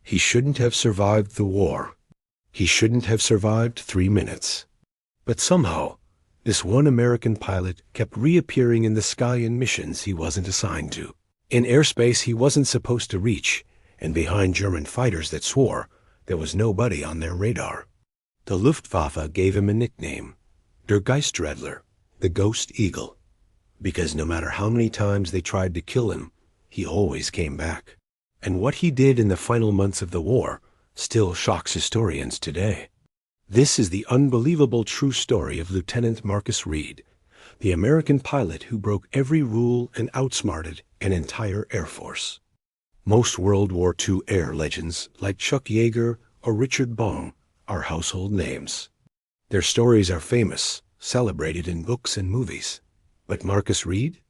He shouldn't have survived the war. He shouldn't have survived 3 minutes. But somehow, this one American pilot kept reappearing in the sky in missions he wasn't assigned to, in airspace he wasn't supposed to reach, and behind German fighters that swore there was nobody on their radar. The Luftwaffe gave him a nickname, Der Geistradler, the Ghost Eagle, because no matter how many times they tried to kill him, he always came back. And what he did in the final months of the war still shocks historians today. This is the unbelievable true story of Lieutenant Marcus Reed, the American pilot who broke every rule and outsmarted an entire Air Force. Most World War II air legends, like Chuck Yeager or Richard Bong, are household names. Their stories are famous, celebrated in books and movies. But Marcus Reed?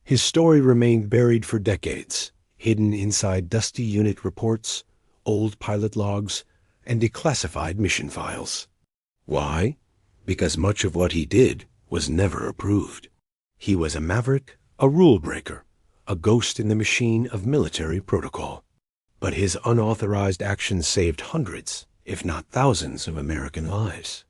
His story remained buried for decades, hidden inside dusty unit reports, old pilot logs, and declassified mission files. Why? Because much of what he did was never approved. He was a maverick, a rule breaker, a ghost in the machine of military protocol. But his unauthorized actions saved hundreds, if not thousands, of American lives.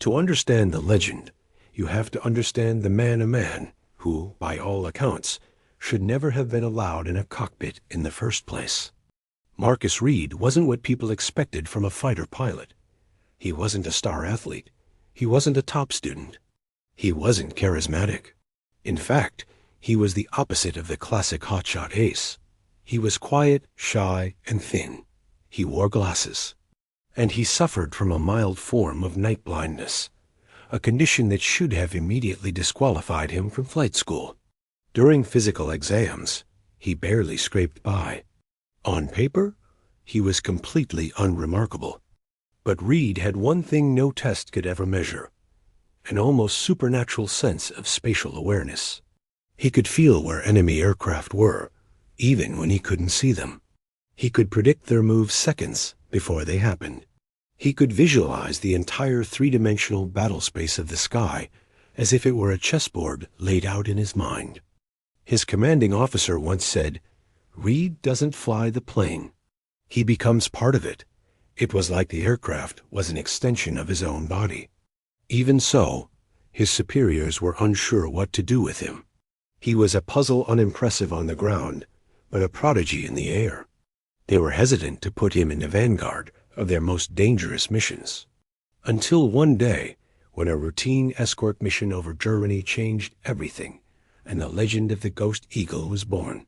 To understand the legend, you have to understand the man who, by all accounts, should never have been allowed in a cockpit in the first place. Marcus Reed wasn't what people expected from a fighter pilot. He wasn't a star athlete. He wasn't a top student. He wasn't charismatic. In fact, he was the opposite of the classic hotshot ace. He was quiet, shy, and thin. He wore glasses. And he suffered from a mild form of night blindness, a condition that should have immediately disqualified him from flight school. During physical exams, he barely scraped by. On paper, he was completely unremarkable. But Reed had one thing no test could ever measure, an almost supernatural sense of spatial awareness. He could feel where enemy aircraft were, even when he couldn't see them. He could predict their moves seconds before they happened. He could visualize the entire three-dimensional battle space of the sky as if it were a chessboard laid out in his mind. His commanding officer once said, "Reed doesn't fly the plane. He becomes part of it." It was like the aircraft was an extension of his own body. Even so, his superiors were unsure what to do with him. He was a puzzle unimpressive on the ground, but a prodigy in the air. They were hesitant to put him in the vanguard of their most dangerous missions. Until one day, when a routine escort mission over Germany changed everything, and the legend of the Ghost Eagle was born.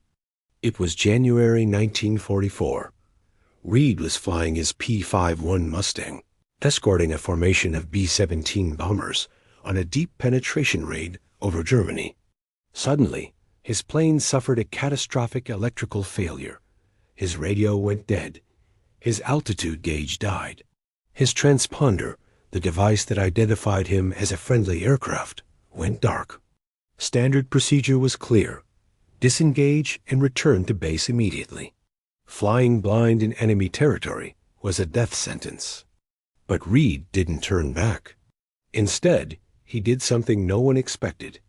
It was January 1944. Reed was flying his P-51 Mustang, escorting a formation of B-17 bombers on a deep penetration raid over Germany. Suddenly, his plane suffered a catastrophic electrical failure. His radio went dead. His altitude gauge died. His transponder, the device that identified him as a friendly aircraft, went dark. Standard procedure was clear: disengage and return to base immediately. Flying blind in enemy territory was a death sentence. But Reed didn't turn back. Instead, he did something no one expected.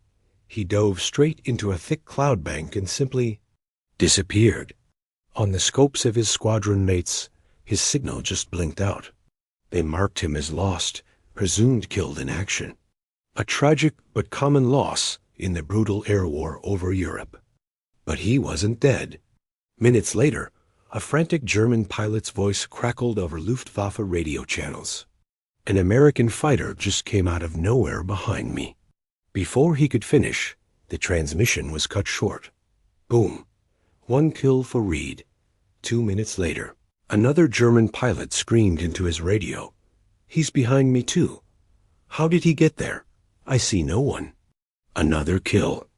He dove straight into a thick cloud bank and simply disappeared. On the scopes of his squadron mates, his signal just blinked out. They marked him as lost, presumed killed in action. A tragic but common loss in the brutal air war over Europe. But he wasn't dead. Minutes later, a frantic German pilot's voice crackled over Luftwaffe radio channels. "An American fighter just came out of nowhere behind me." Before he could finish, the transmission was cut short. Boom. One kill for Reed. 2 minutes later, another German pilot screamed into his radio, "He's behind me too. How did he get there? I see no one." Another kill.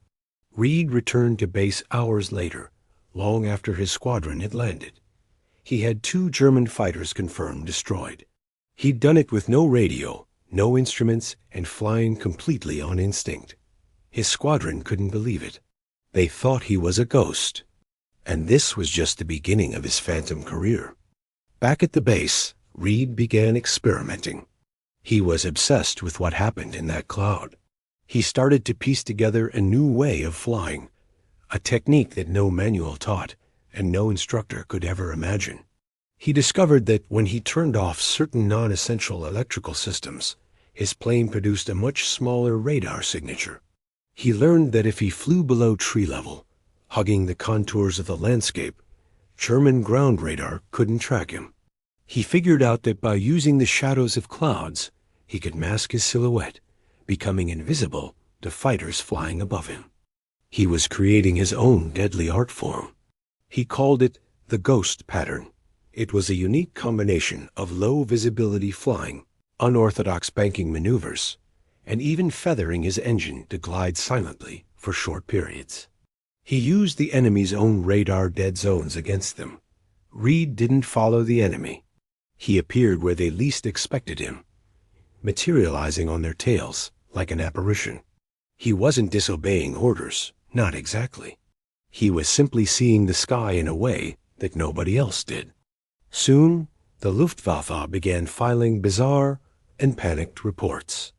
Reed returned to base hours later, long after his squadron had landed. He had 2 German fighters confirmed destroyed. He'd done it with no radio, no instruments, and flying completely on instinct. His squadron couldn't believe it. They thought he was a ghost. And this was just the beginning of his phantom career. Back at the base, Reed began experimenting. He was obsessed with what happened in that cloud. He started to piece together a new way of flying, a technique that no manual taught and no instructor could ever imagine. He discovered that when he turned off certain non-essential electrical systems, his plane produced a much smaller radar signature. He learned that if he flew below tree level, hugging the contours of the landscape, German ground radar couldn't track him. He figured out that by using the shadows of clouds, he could mask his silhouette, becoming invisible to fighters flying above him. He was creating his own deadly art form. He called it the ghost pattern. It was a unique combination of low visibility flying, unorthodox banking maneuvers, and even feathering his engine to glide silently for short periods. He used the enemy's own radar dead zones against them. Reed didn't follow the enemy. He appeared where they least expected him, materializing on their tails like an apparition. He wasn't disobeying orders, not exactly. He was simply seeing the sky in a way that nobody else did. Soon, the Luftwaffe began filing bizarre and panicked reports.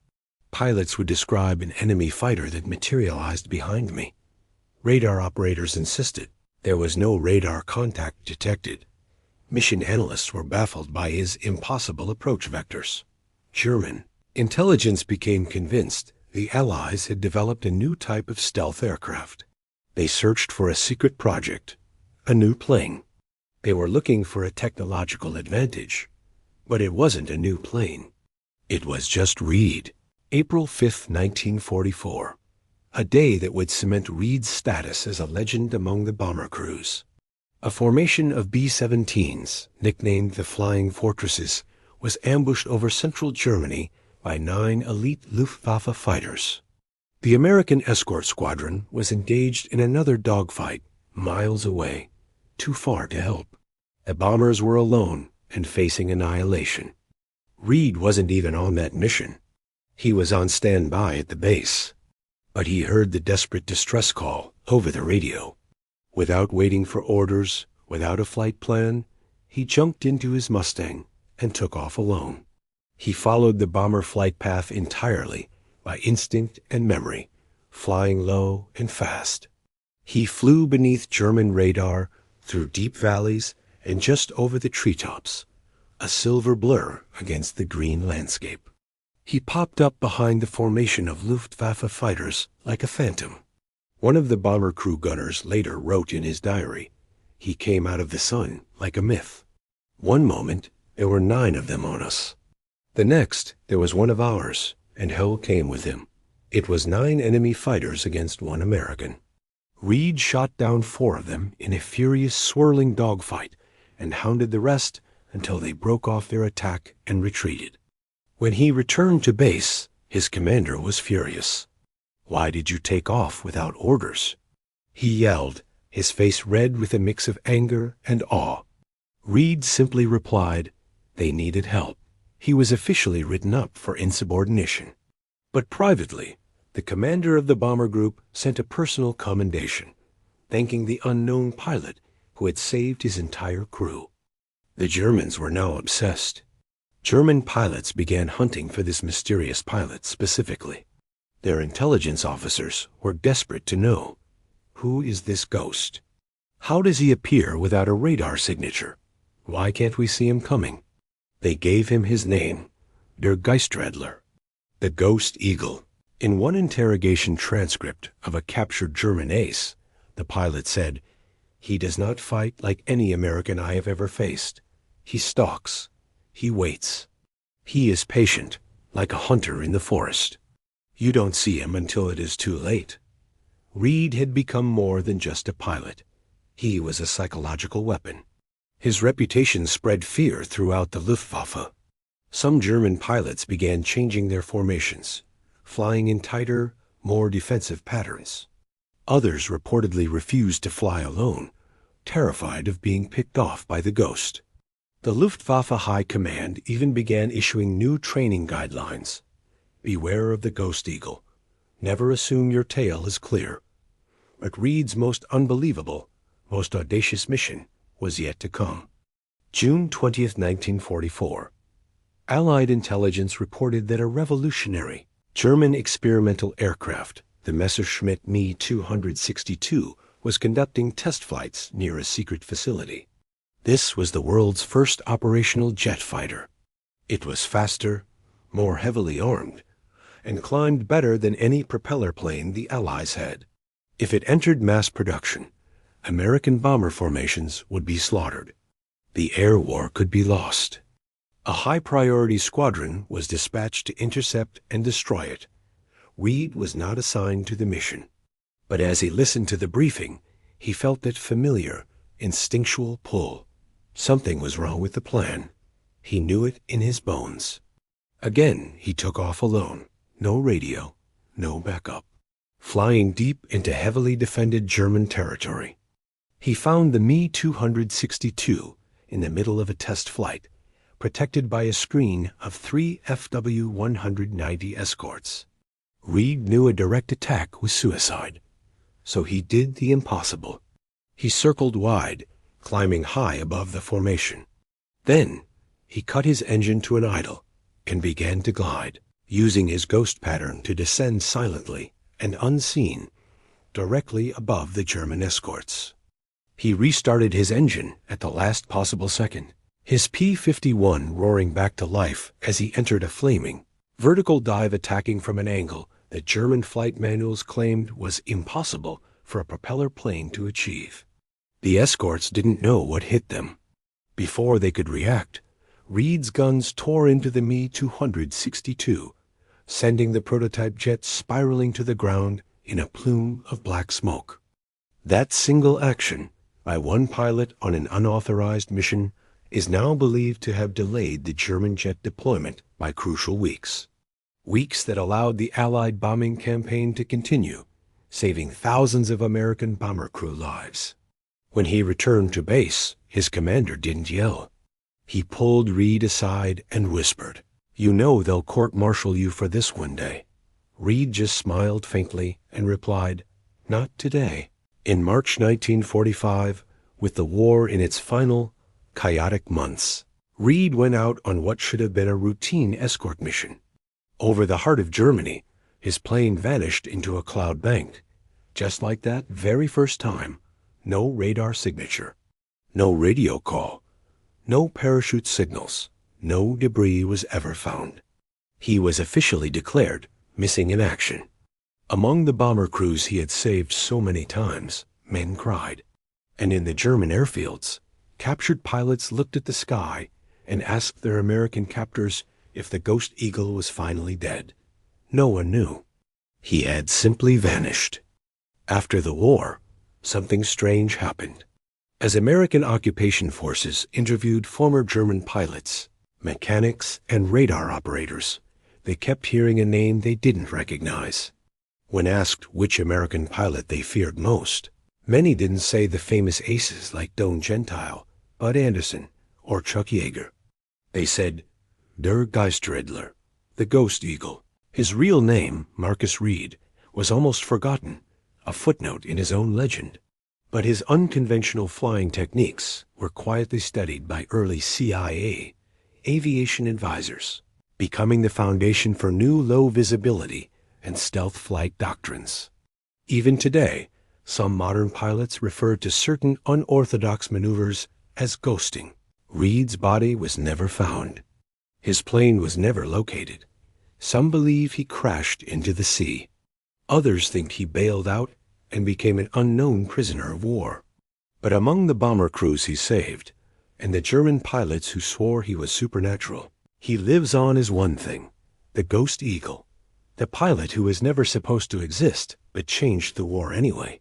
Pilots would describe an enemy fighter that materialized behind me. Radar operators insisted there was no radar contact detected. Mission analysts were baffled by his impossible approach vectors. German intelligence became convinced the Allies had developed a new type of stealth aircraft. They searched for a secret project, a new plane. They were looking for a technological advantage, but it wasn't a new plane. It was just Reed. April 5, 1944, a day that would cement Reed's status as a legend among the bomber crews. A formation of B-17s, nicknamed the Flying Fortresses, was ambushed over central Germany by 9 elite Luftwaffe fighters. The American escort squadron was engaged in another dogfight, miles away, too far to help. The bombers were alone and facing annihilation. Reed wasn't even on that mission. He was on standby at the base. But he heard the desperate distress call over the radio. Without waiting for orders, without a flight plan, he jumped into his Mustang and took off alone. He followed the bomber flight path entirely by instinct and memory, flying low and fast. He flew beneath German radar, through deep valleys, and just over the treetops, a silver blur against the green landscape. He popped up behind the formation of Luftwaffe fighters like a phantom. One of the bomber crew gunners later wrote in his diary, "He came out of the sun like a myth. One moment, there were 9 of them on us. The next, there was one of ours, and hell came with him. It was 9 enemy fighters against 1 American. Reed shot down 4 of them in a furious, swirling dogfight and hounded the rest until they broke off their attack and retreated. When he returned to base, his commander was furious. 'Why did you take off without orders?' He yelled, his face red with a mix of anger and awe. Reed simply replied, 'They needed help.' He was officially written up for insubordination. But privately, the commander of the bomber group sent a personal commendation, thanking the unknown pilot who had saved his entire crew. The Germans were now obsessed. German pilots began hunting for this mysterious pilot specifically. Their intelligence officers were desperate to know, who is this ghost? How does he appear without a radar signature? Why can't we see him coming? They gave him his name, Der Geistradler, the Ghost Eagle. In one interrogation transcript of a captured German ace, the pilot said, "He does not fight like any American I have ever faced. He stalks. He waits. He is patient, like a hunter in the forest. You don't see him until it is too late." Reed had become more than just a pilot. He was a psychological weapon. His reputation spread fear throughout the Luftwaffe. Some German pilots began changing their formations, flying in tighter, more defensive patterns. Others reportedly refused to fly alone, terrified of being picked off by the ghost. The Luftwaffe High Command even began issuing new training guidelines. Beware of the Ghost Eagle. Never assume your tail is clear. But Reed's most unbelievable, most audacious mission was yet to come. June 20th, 1944. Allied intelligence reported that a revolutionary German experimental aircraft, the Messerschmitt Me 262, was conducting test flights near a secret facility. This was the world's first operational jet fighter. It was faster, more heavily armed, and climbed better than any propeller plane the Allies had. If it entered mass production, American bomber formations would be slaughtered. The air war could be lost. A high-priority squadron was dispatched to intercept and destroy it. Reed was not assigned to the mission. But as he listened to the briefing, he felt that familiar, instinctual pull. Something was wrong with the plan. He knew it in his bones. Again, he took off alone. No radio, no backup. Flying deep into heavily defended German territory. He found the Me-262 in the middle of a test flight, protected by a screen of 3 FW-190 escorts. Reed knew a direct attack was suicide, so he did the impossible. He circled wide, climbing high above the formation. Then, he cut his engine to an idle and began to glide, using his ghost pattern to descend silently and unseen, directly above the German escorts. He restarted his engine at the last possible second, his P-51 roaring back to life as he entered a flaming, vertical dive attacking from an angle that German flight manuals claimed was impossible for a propeller plane to achieve. The escorts didn't know what hit them. Before they could react, Reed's guns tore into the Me-262, sending the prototype jet spiraling to the ground in a plume of black smoke. That single action, by one pilot on an unauthorized mission, is now believed to have delayed the German jet deployment by crucial weeks. Weeks that allowed the Allied bombing campaign to continue, saving thousands of American bomber crew lives. When he returned to base, his commander didn't yell. He pulled Reed aside and whispered, "You know they'll court-martial you for this one day." Reed just smiled faintly and replied, "Not today." In March 1945, with the war in its final, chaotic months, Reed went out on what should have been a routine escort mission. Over the heart of Germany, his plane vanished into a cloud bank. Just like that very first time, no radar signature, no radio call, no parachute signals, no debris was ever found. He was officially declared missing in action. Among the bomber crews he had saved so many times, men cried. And in the German airfields, captured pilots looked at the sky and asked their American captors if the Ghost Eagle was finally dead. No one knew. He had simply vanished. After the war, something strange happened. As American occupation forces interviewed former German pilots, mechanics, and radar operators, they kept hearing a name they didn't recognize. When asked which American pilot they feared most, many didn't say the famous aces like Doane Gentile, Bud Anderson, or Chuck Yeager. They said, Der Geistredler, the Ghost Eagle. His real name, Marcus Reed, was almost forgotten, a footnote in his own legend. But his unconventional flying techniques were quietly studied by early CIA aviation advisors, becoming the foundation for new low visibility and stealth flight doctrines. Even today, some modern pilots refer to certain unorthodox maneuvers as ghosting. Reed's body was never found. His plane was never located. Some believe he crashed into the sea. Others think he bailed out and became an unknown prisoner of war. But among the bomber crews he saved, and the German pilots who swore he was supernatural, he lives on as one thing, the Ghost Eagle, the pilot who was never supposed to exist but changed the war anyway.